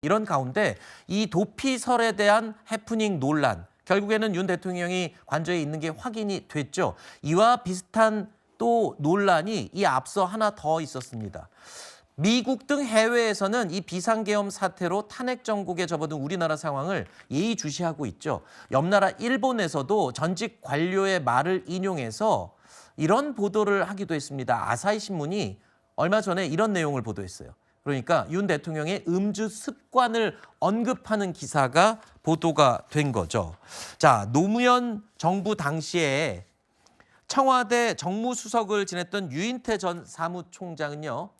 이런 가운데 이 도피설에 대한 해프닝 논란, 결국에는 윤 대통령이 관저에 있는 게 확인이 됐죠. 이와 비슷한 또 논란이 이 앞서 하나 더 있었습니다. 미국 등 해외에서는 이 비상계엄 사태로 탄핵 정국에 접어든 우리나라 상황을 예의주시하고 있죠. 옆 나라 일본에서도 전직 관료의 말을 인용해서 이런 보도를 하기도 했습니다. 아사히 신문이 얼마 전에 이런 내용을 보도했어요. 그러니까 윤 대통령의 음주 습관을 언급하는 기사가 보도가 된 거죠. 자, 노무현 정부 당시에 청와대 정무수석을 지냈던 유인태 전 사무총장은요,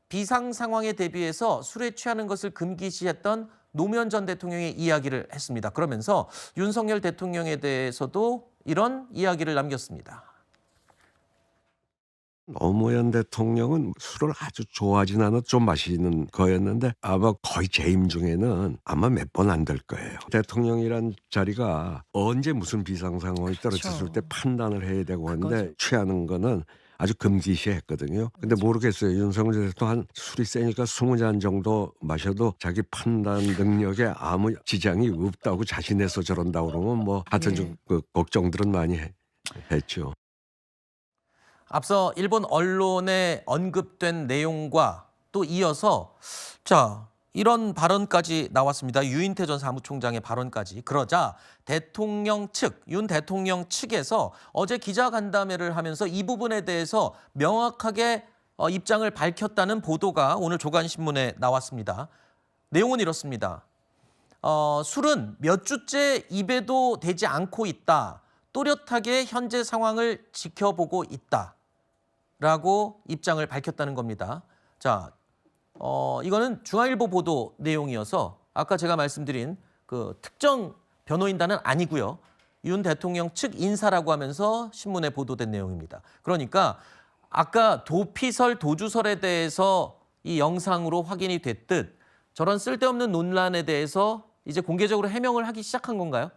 비상 상황에 대비해서 술에 취하는 것을 금기시했던 노무현 전 대통령의 이야기를 했습니다. 그러면서 윤석열 대통령에 대해서도 이런 이야기를 남겼습니다. 노무현 대통령은 술을 아주 좋아하진 않아 좀 마시는 거였는데 아마 거의 재임 중에는 아마 몇 번 안 될 거예요. 대통령이란 자리가 언제 무슨 비상 상황이 떨어졌을 때 판단을 해야 되고 하는데 취하는 거는 아주 금기시했거든요. 근데 모르겠어요. 윤석열 대통령 한 술이 세니까 20잔 정도 마셔도 자기 판단 능력에 아무 지장이 없다고 자신해서 저런다고 그러면 뭐 하여튼 좀 걱정들은 많이 했죠. 앞서 일본 언론에 언급된 내용과 또 이어서 자, 이런 발언까지 나왔습니다. 유인태 전 사무총장의 발언까지. 그러자 대통령 측, 윤 대통령 측에서 어제 기자간담회를 하면서 이 부분에 대해서 명확하게 입장을 밝혔다는 보도가 오늘 조간신문에 나왔습니다. 내용은 이렇습니다. 술은 몇 주째 입에도 대지 않고 있다. 또렷하게 현재 상황을 지켜보고 있다. 라고 입장을 밝혔다는 겁니다. 자, 이거는 중앙일보 보도 내용이어서 아까 제가 말씀드린 그 특정 변호인단은 아니고요. 윤 대통령 측 인사라고 하면서 신문에 보도된 내용입니다. 그러니까 아까 도피설, 도주설에 대해서 이 영상으로 확인이 됐듯 저런 쓸데없는 논란에 대해서 이제 공개적으로 해명을 하기 시작한 건가요?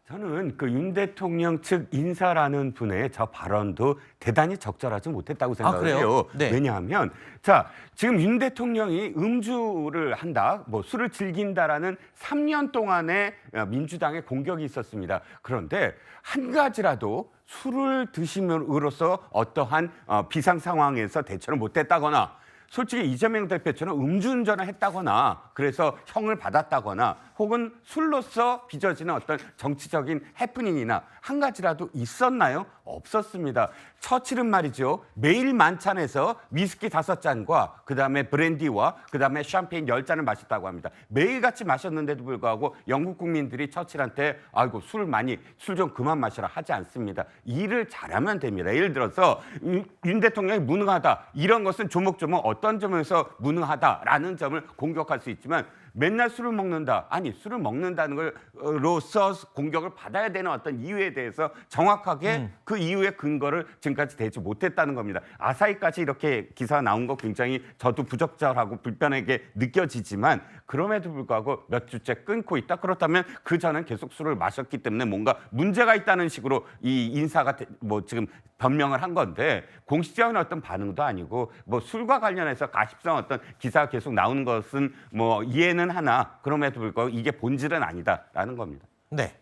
저는 그 윤 대통령 측 인사라는 분의 저 발언도 대단히 적절하지 못했다고 생각을 해요. 네. 왜냐하면 자, 지금 윤 대통령이 음주를 한다, 뭐 술을 즐긴다라는 3년 동안의 민주당의 공격이 있었습니다. 그런데 한 가지라도 술을 드심으로써 어떠한 비상 상황에서 대처를 못했다거나 솔직히 이재명 대표처럼 음주운전을 했다거나 그래서 형을 받았다거나 혹은 술로서 빚어지는 어떤 정치적인 해프닝이나 한 가지라도 있었나요? 없었습니다. 처칠은 말이죠. 매일 만찬에서 위스키 5잔과 그다음에 브랜디와 그다음에 샴페인 10잔을 마셨다고 합니다. 매일같이 마셨는데도 불구하고 영국 국민들이 처칠한테 아이고 술 좀 그만 마셔라 하지 않습니다. 일을 잘하면 됩니다. 예를 들어서 윤 대통령이 무능하다. 이런 것은 조목조목 어떤 점에서 무능하다라는 점을 공격할 수 있지만 맨날 술을 먹는다. 아니 술을 먹는다는 걸로써 공격을 받아야 되는 어떤 이유에 대해서 정확하게 그 이유의 근거를 지금까지 대지 못했다는 겁니다. 아사히까지 이렇게 기사 나온 거 굉장히 저도 부적절하고 불편하게 느껴지지만 그럼에도 불구하고 몇 주째 끊고 있다. 그렇다면 그 전엔 계속 술을 마셨기 때문에 뭔가 문제가 있다는 식으로 이 인사가 뭐 지금 변명을 한 건데 공식적인 어떤 반응도 아니고 뭐 술과 관련해서 가십성 어떤 기사가 계속 나오는 것은 뭐 이해는 하나 그럼에도 불구하고 이게 본질은 아니다라는 겁니다. 네.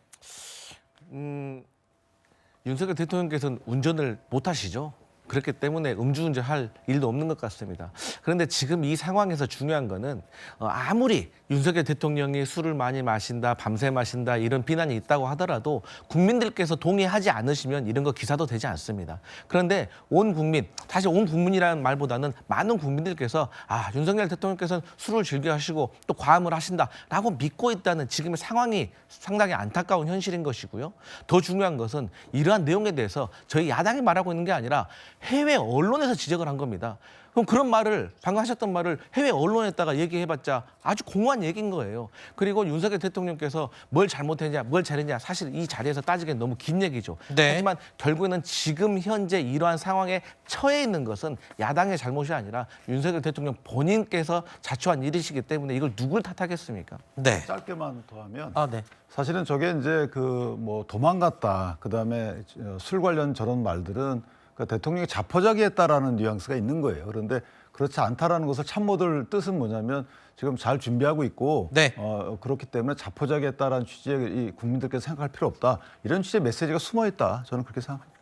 윤석열 대통령께서는 운전을 못 하시죠. 그렇기 때문에 음주운전할 일도 없는 것 같습니다. 그런데 지금 이 상황에서 중요한 거는 아무리 윤석열 대통령이 술을 많이 마신다, 밤새 마신다 이런 비난이 있다고 하더라도 국민들께서 동의하지 않으시면 이런 거 기사도 되지 않습니다. 그런데 온 국민, 사실 온 국민이라는 말보다는 많은 국민들께서 윤석열 대통령께서는 술을 즐겨 하시고 또 과음을 하신다라고 믿고 있다는 지금의 상황이 상당히 안타까운 현실인 것이고요. 더 중요한 것은 이러한 내용에 대해서 저희 야당이 말하고 있는 게 아니라 해외 언론에서 지적을 한 겁니다. 그럼 그런 말을, 방금 하셨던 말을 해외 언론에다가 얘기해봤자 아주 공허한 얘기인 거예요. 그리고 윤석열 대통령께서 뭘 잘못했냐, 뭘 잘했냐, 사실 이 자리에서 따지기엔 너무 긴 얘기죠. 네. 하지만 결국에는 지금 현재 이러한 상황에 처해 있는 것은 야당의 잘못이 아니라 윤석열 대통령 본인께서 자초한 일이시기 때문에 이걸 누굴 탓하겠습니까? 네. 짧게만 더 하면 네. 사실은 저게 이제 그 뭐 도망갔다, 그다음에 술 관련 저런 말들은 그 대통령이 자포자기했다라는 뉘앙스가 있는 거예요. 그런데 그렇지 않다라는 것을 참모들 뜻은 뭐냐면 지금 잘 준비하고 있고 네. 그렇기 때문에 자포자기했다라는 취지의 이 국민들께서 생각할 필요 없다. 이런 취지의 메시지가 숨어 있다. 저는 그렇게 생각합니다.